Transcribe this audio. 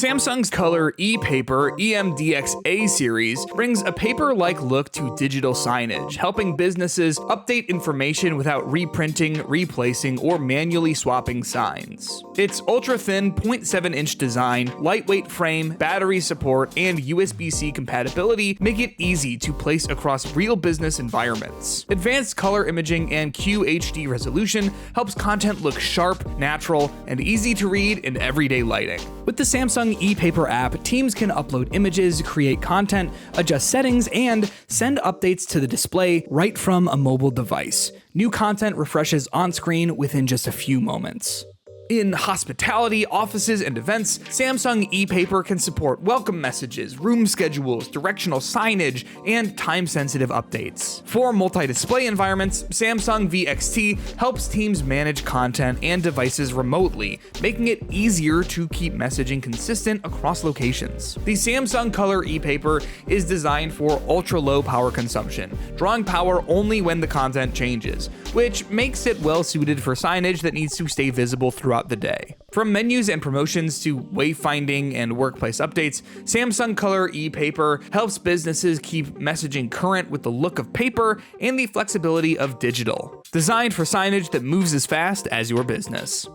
Samsung's Color ePaper EMDX A series brings a paper-like look to digital signage, helping businesses update information without reprinting, replacing, or manually swapping signs. Its ultra-thin 0.7-inch design, lightweight frame, battery support, and USB-C compatibility make it easy to place across real business environments. Advanced color imaging and QHD resolution helps content look sharp, natural, and easy to read in everyday lighting. With the Samsung ePaper app, teams can upload images, create content, adjust settings, and send updates to the display right from a mobile device. New content refreshes on screen within just a few moments. In hospitality, offices, and events, Samsung ePaper can support welcome messages, room schedules, directional signage, and time-sensitive updates. For multi-display environments, Samsung VXT helps teams manage content and devices remotely, making it easier to keep messaging consistent across locations. The Samsung Color ePaper is designed for ultra-low power consumption, drawing power only when the content changes, which makes it well-suited for signage that needs to stay visible throughout the day. From menus and promotions to wayfinding and workplace updates, Samsung Color ePaper helps businesses keep messaging current with the look of paper and the flexibility of digital. Designed for signage that moves as fast as your business.